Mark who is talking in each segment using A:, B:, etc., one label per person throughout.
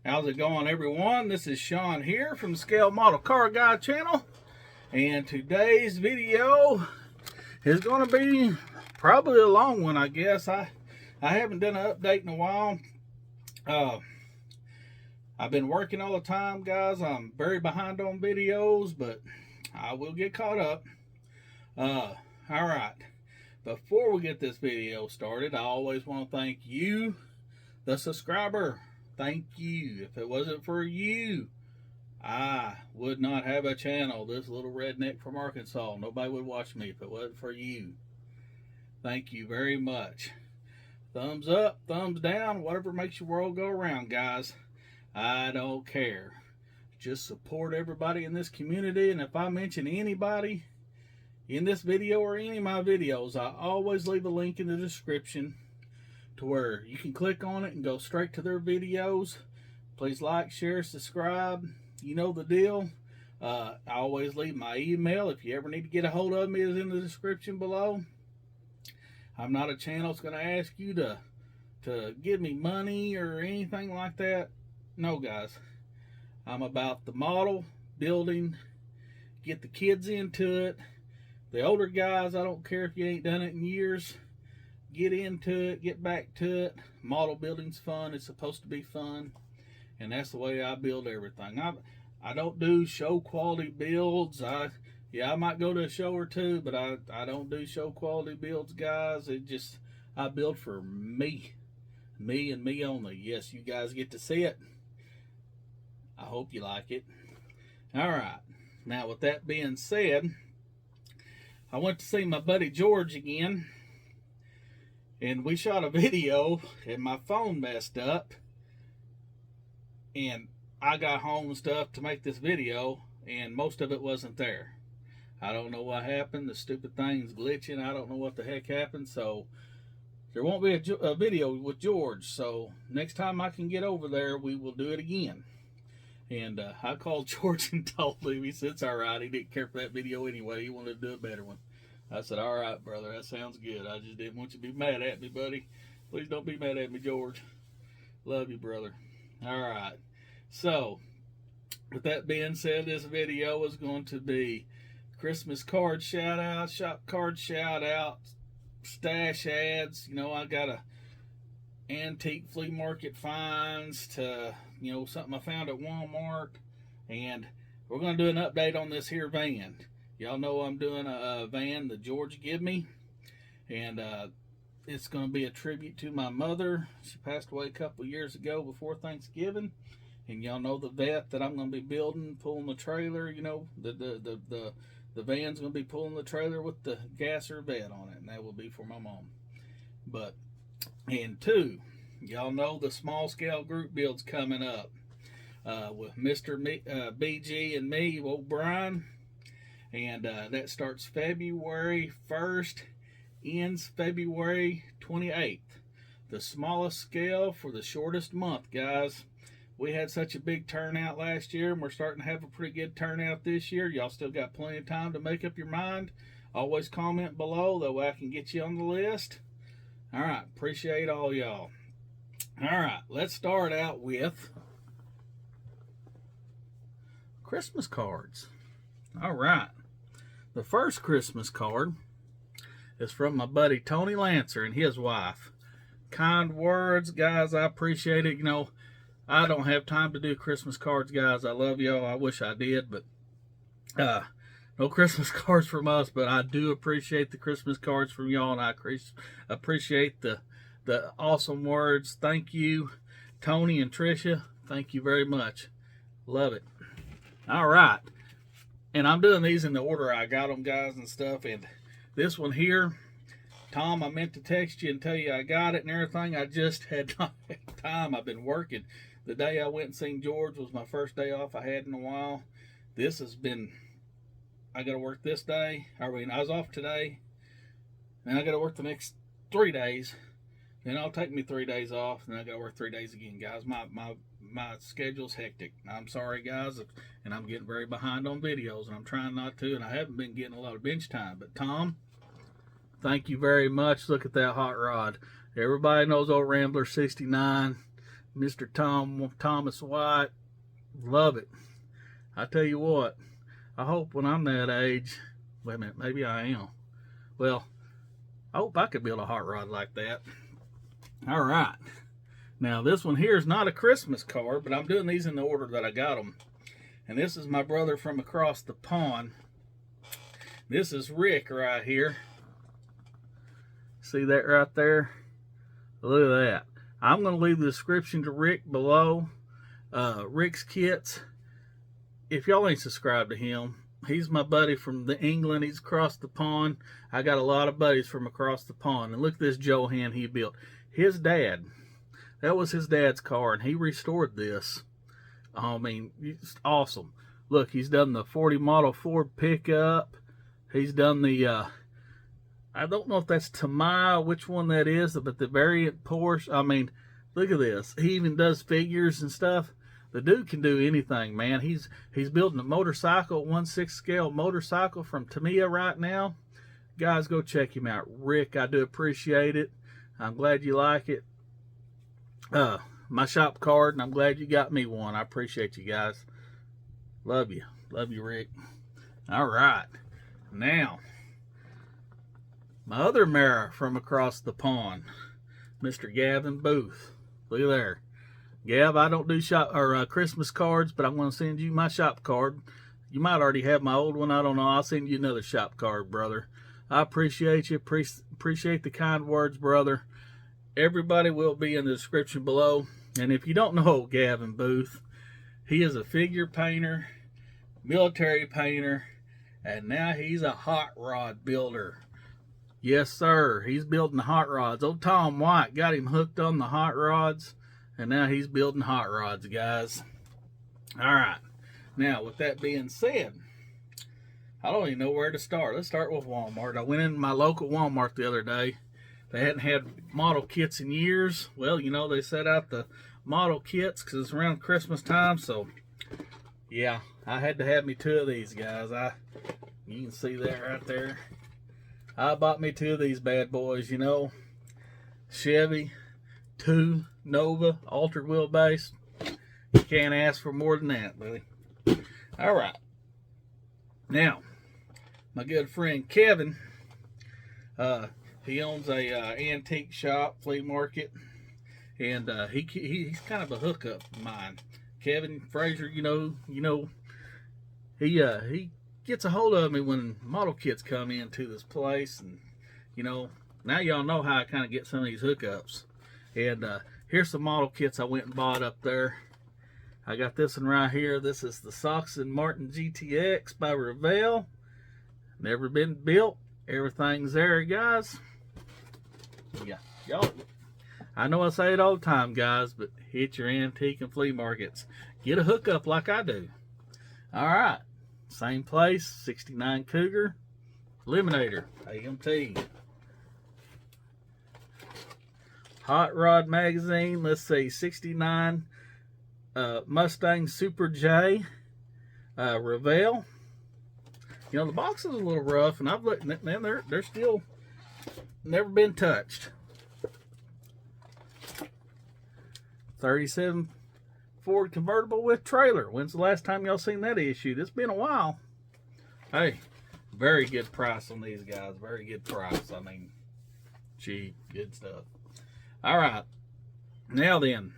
A: How's it going, everyone? This is Sean here from the Scale Model Car Guy channel, and today's video is going to be probably a long one, I guess. I haven't done an update in a while. I've been working all the time, guys. I'm very behind on videos, but I will get caught up. All right. Before we get this video started, I always want to thank you, the subscriber. Thank you. If it wasn't for you, I would not have a channel. This little redneck from Arkansas, nobody would watch me if it wasn't for you. Thank you very much. Thumbs up, thumbs down, whatever makes your world go around, guys. I don't care. Just support everybody in this community, and if I mention anybody in this video or any of my videos, I always leave a link in the description to where you can click on it and go straight to their videos. Please like, share, subscribe. You know the deal. I always leave my email. If you ever need to get a hold of me, is in the description below. I'm not a channel that's going to ask you to give me money or anything like that. No, guys. I'm about the model, building, get the kids into it. The older guys, I don't care if you ain't done it in years. Get into it, get back to it. Model building's fun. It's supposed to be fun. And that's the way I build everything. I don't do show quality builds. I might go to a show or two, but I don't do show quality builds, guys. I build for me. Me and me only. Yes, you guys get to see it. I hope you like it. Alright. Now, with that being said, I went to see my buddy George again. And we shot a video, and my phone messed up. And I got home and stuff to make this video, and most of it wasn't there. I don't know what happened. The stupid thing's glitching. I don't know what the heck happened. So there won't be a video with George. So next time I can get over there, we will do it again. And I called George and told him. He said it's all right. He didn't care for that video anyway. He wanted to do a better one. I said, all right, brother, that sounds good. I just didn't want you to be mad at me, buddy. Please don't be mad at me, George. Love you, brother. All right. So, with that being said, this video is going to be Christmas card shout-out, shop card shout-out, stash ads. You know, I got a antique flea market finds to, something I found at Walmart. And we're going to do an update on this here van. Y'all know I'm doing a van that George gave me, and it's going to be a tribute to my mother. She passed away a couple of years ago before Thanksgiving, and y'all know the vet that I'm going to be building, pulling the trailer. The van's going to be pulling the trailer with the gasser vet on it, and that will be for my mom. And two, y'all know the small scale group build's coming up with Mr. BG and me, old Brian. And that starts February 1st, ends February 28th. The smallest scale for the shortest month, guys. We had such a big turnout last year, and we're starting to have a pretty good turnout this year. Y'all still got plenty of time to make up your mind. Always comment below, that way I can get you on the list. All right, appreciate all y'all. All right, let's start out with Christmas cards. All right. The first Christmas card is from my buddy Tony Lancer and his wife. Kind words, guys. I appreciate it. I don't have time to do Christmas cards, guys. I love y'all. I wish I did, but no Christmas cards from us. But I do appreciate the Christmas cards from y'all, and I appreciate the awesome words. Thank you, Tony and Tricia. Thank you very much. Love it. All right. And I'm doing these in the order I got them, guys, and stuff. And this one here, Tom, I meant to text you and tell you I got it and everything. I just had not had time. I've been working. The day I went and seen George was my first day off I had in a while. This has been, I got to work this day. I was off today. And I got to work the next 3 days. Then it'll take me 3 days off. And I got to work 3 days again, guys. My schedule's hectic. I'm sorry, guys, and I'm getting very behind on videos, and I'm trying not to, and I haven't been getting a lot of bench time. But Tom, thank you very much. Look at that hot rod. Everybody knows old Rambler 69. Mr. Thomas White. Love it. I tell you what, I hope when I'm that age, wait a minute, maybe I am. Well, I hope I could build a hot rod like that. All right. Now, this one here is not a Christmas card, but I'm doing these in the order that I got them. And this is my brother from across the pond. This is Rick right here. See that right there? Look at that. I'm going to leave the description to Rick below. Rick's Kits. If y'all ain't subscribed to him, he's my buddy from England. He's across the pond. I got a lot of buddies from across the pond. And look at this Johan he built. His dad, that was his dad's car, and he restored this. I mean, it's awesome. Look, he's done the 40 model Ford pickup. He's done the, I don't know if that's Tamiya, which one that is, but the variant Porsche. I mean, look at this. He even does figures and stuff. The dude can do anything, man. He's building a motorcycle, 1/6 scale motorcycle from Tamiya right now. Guys, go check him out. Rick, I do appreciate it. I'm glad you like it. My shop card, and I'm glad you got me one. I appreciate you guys. Love you. Love you, Rick. All right. Now, my other mirror from across the pond, Mr. Gavin Booth. Look at there. Gav, I don't do shop or Christmas cards, but I'm going to send you my shop card. You might already have my old one. I don't know. I'll send you another shop card, brother. I appreciate you. Appreciate the kind words, brother. Everybody will be in the description below. And if you don't know Gavin Booth, he is a figure painter, military painter, and now he's a hot rod builder. Yes, sir. He's building hot rods. Old Tom White got him hooked on the hot rods. And now he's building hot rods, guys. All right. Now, with that being said, I don't even know where to start. Let's start with Walmart. I went in my local Walmart the other day. They hadn't had model kits in years. Well, you know, they set out the model kits because it's around Christmas time. So, yeah, I had to have me 2 of these, guys. You can see that right there. I bought me 2 of these bad boys, you know. Chevy 2 Nova altered wheelbase. You can't ask for more than that, buddy. All right. Now, my good friend Kevin, he owns a antique shop, flea market, and he's kind of a hookup of mine. Kevin Fraser, you know, he gets a hold of me when model kits come into this place, and you know, now y'all know how I kind of get some of these hookups. And here's some model kits I went and bought up there. I got this one right here. This is the Soxon Martin GTX by Revell. Never been built. Everything's there, guys. Yeah, y'all. I know I say it all the time, guys, but hit your antique and flea markets. Get a hookup like I do. All right. Same place, 69 Cougar. Eliminator, AMT. Hot Rod Magazine, let's see, 69 Mustang Super J, Revell. You know, the box is a little rough, and I've looked, man, they're still never been touched. 37 Ford convertible with trailer. When's the last time y'all seen that issued? It's been a while. Hey, very good price on these guys. Very good price. I mean, cheap, good stuff. All right. Now then,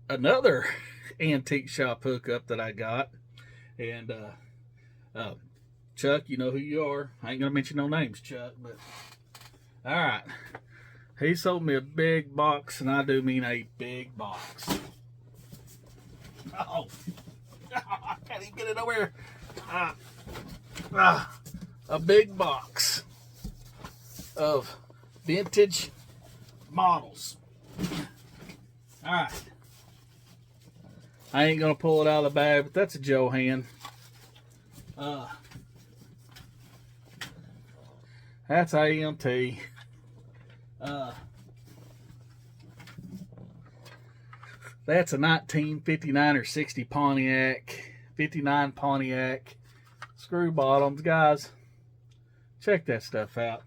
A: another antique shop hookup that I got. And Chuck, you know who you are. I ain't going to mention no names, Chuck. But all right. He sold me a big box, and I do mean a big box. Oh, I can't even get it over here. A big box of vintage models. All right. I ain't going to pull it out of the bag, but that's a Johan. That's AMT. That's a 1959 or 60 Pontiac, 59 Pontiac, screw bottoms, guys. Check that stuff out.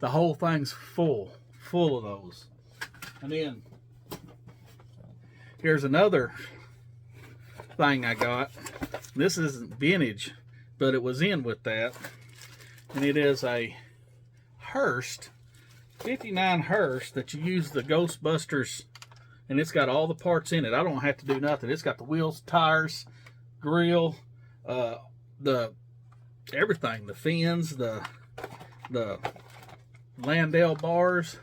A: The whole thing's full of those. And then Here's another thing I got. This isn't vintage, but it was in with that. And it is a Hearst, 59 Hearst, that you use the Ghostbusters, and it's got all the parts in it. I don't have to do nothing. It's got the wheels, tires, grill, the everything, the fins, the Landau bars.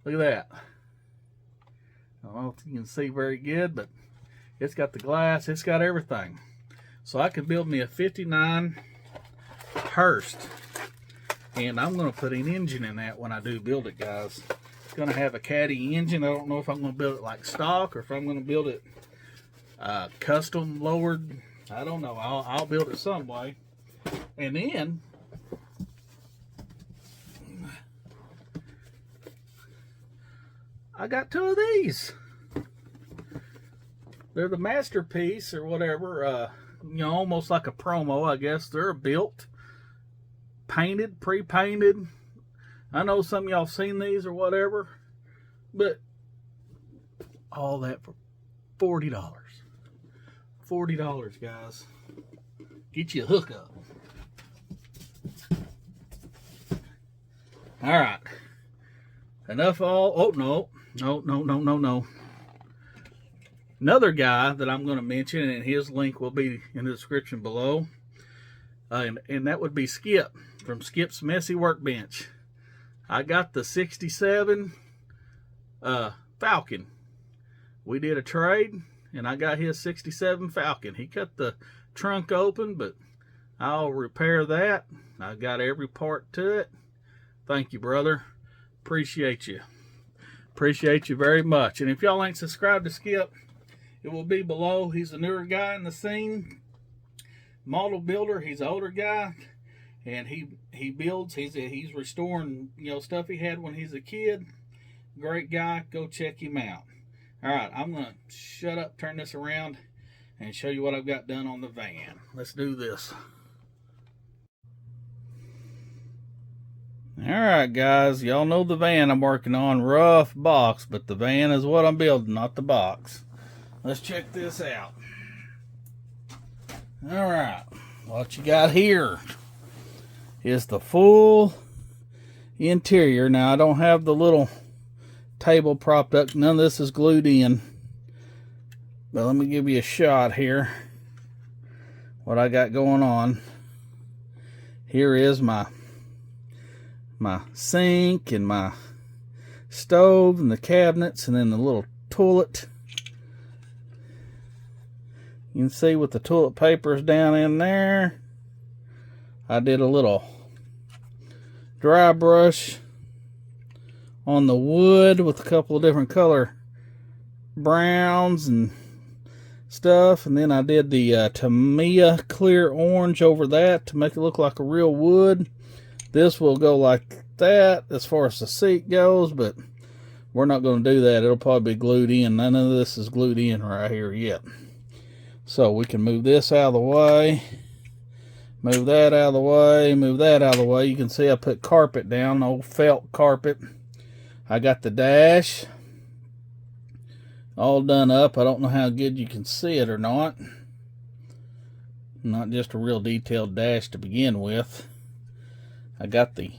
A: Look at that. I don't know if you can see very good, but it's got the glass, it's got everything. So I can build me a 59 Hearst, and I'm going to put an engine in that when I do build it, guys. It's going to have a Caddy engine. I don't know if I'm going to build it like stock or if I'm going to build it custom lowered. I don't know. I'll build it some way. And then I got 2 of these. They're the Masterpiece or whatever. You know, almost like a promo, I guess. They're built, painted, pre-painted. I know some of y'all seen these or whatever, but all that for $40. $40, guys. Get you a hookup. All right. Enough all. Oh, no. No. Another guy that I'm going to mention, and his link will be in the description below, and that would be Skip from Skip's Messy Workbench. I got the 67 Falcon. We did a trade, and I got his 67 Falcon. He cut the trunk open, but I'll repair that. I got every part to it. Thank you, brother. Appreciate you. Appreciate you very much. And if y'all ain't subscribed to Skip, it will be below. He's a newer guy in the scene. Model builder. He's an older guy. And he builds. He's restoring, you know, stuff he had when he's a kid. Great guy. Go check him out. Alright, I'm going to shut up, turn this around, and show you what I've got done on the van. Let's do this. Alright, guys. Y'all know the van I'm working on. Rough box, but the van is what I'm building, not the box. Let's check this out. Alright, what you got here is the full interior. Now, I don't have the little table propped up. None of this is glued in. But let me give you a shot here. What I got going on. Here is my sink and my stove and the cabinets and then the little toilet. You can see with the toilet papers down in there. I did a little dry brush on the wood with a couple of different color browns and stuff, and then I did the Tamiya clear orange over that to make it look like a real wood. This will go like that as far as the seat goes, but we're not going to do that. It'll probably be glued in. None of this is glued in right here yet. So we can move this out of the way, move that out of the way, move that out of the way. You can see I put carpet down, old felt carpet. I got the dash all done up. I don't know how good you can see it or not. Not just a real detailed dash to begin with. I got the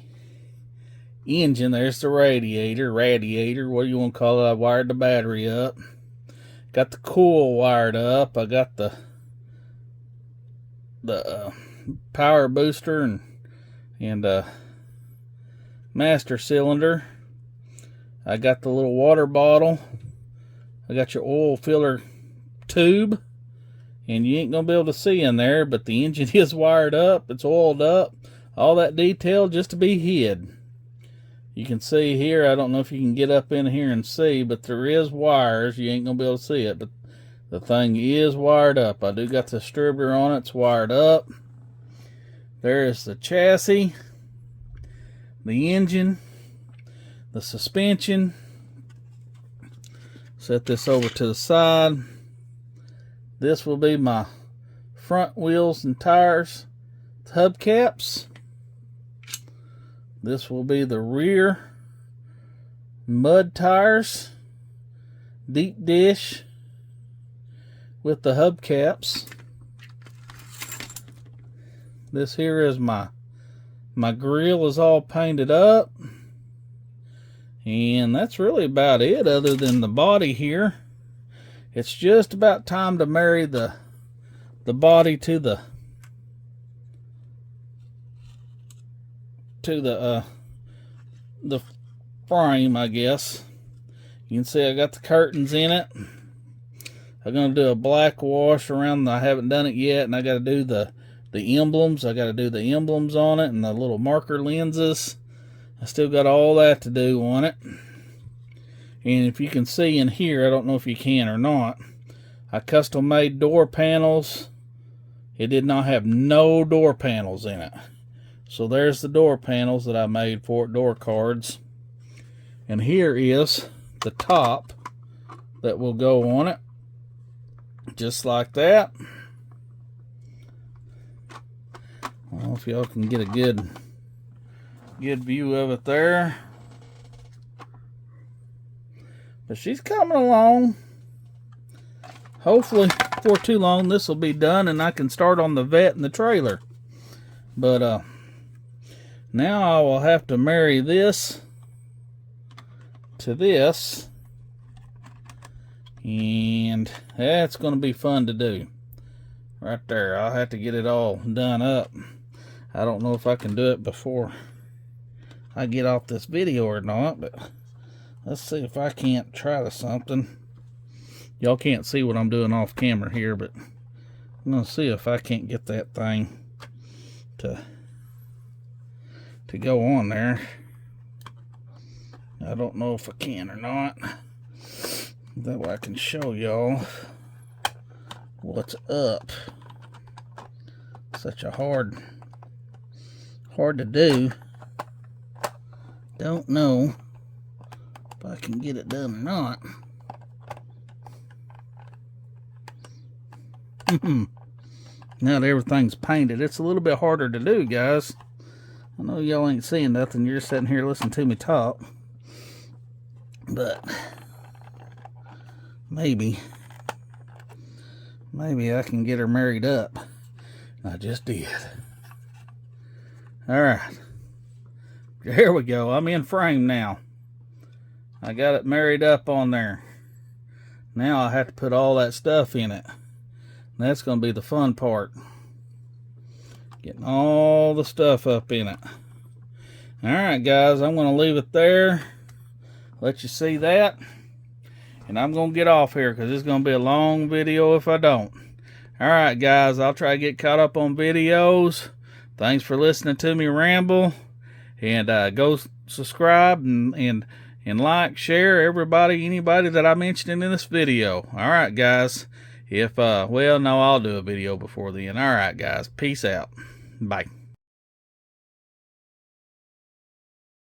A: engine. There's the radiator, what do you want to call it? I wired the battery up. Got the coil wired up. I got the power booster and master cylinder. I got the little water bottle. I got your oil filler tube. And you ain't going to be able to see in there, but the engine is wired up. It's oiled up. All that detail just to be hid. You can see here, I don't know if you can get up in here and see, but there is wires. You ain't going to be able to see it, but the thing is wired up. I do got the distributor on it. It's wired up. There's the chassis, the engine, the suspension. Set this over to the side. This will be my front wheels and tires, hubcaps. This will be the rear mud tires, deep dish, with the hubcaps. This here is my grill is all painted up. And that's really about it, other than the body here. It's just about time to marry the body to the frame, I guess. You can see I got the curtains in it. I'm gonna do a black wash around. I haven't done it yet, and I got to do the emblems. I got to do the emblems on it and the little marker lenses. I still got all that to do on it. And if you can see in here, I don't know if you can or not, I custom made door panels. It did not have no door panels in it. So there's the door panels that I made for it, door cards. And here is the top that will go on it. Just like that. I don't know if y'all can get a good view of it there. But she's coming along. Hopefully, before too long, this will be done and I can start on the vet and the trailer. But now I will have to marry this to this. And that's going to be fun to do. Right there. I'll have to get it all done up. I don't know if I can do it before I get off this video or not, but let's see if I can't try to something. Y'all can't see what I'm doing off camera here, but I'm going to see if I can't get that thing to go on there. I don't know if I can or not. That way I can show y'all what's up. Such a hard to do. Don't know if I can get it done or not. Now that everything's painted, it's a little bit harder to do, guys. I know y'all ain't seeing nothing. You're just sitting here listening to me talk. But maybe I can get her married up. I just did. Alright. Here we go. I'm in frame now. I got it married up on there. Now I have to put all that stuff in it. That's going to be the fun part. Getting all the stuff up in it. Alright, guys. I'm going to leave it there. Let you see that. And I'm going to get off here because it's going to be a long video if I don't. Alright, guys. I'll try to get caught up on videos. Thanks for listening to me ramble. And go subscribe and like, share, anybody that I mentioned in this video. Alright, guys. Well, no, I'll do a video before then. Alright, guys. Peace out. Bye.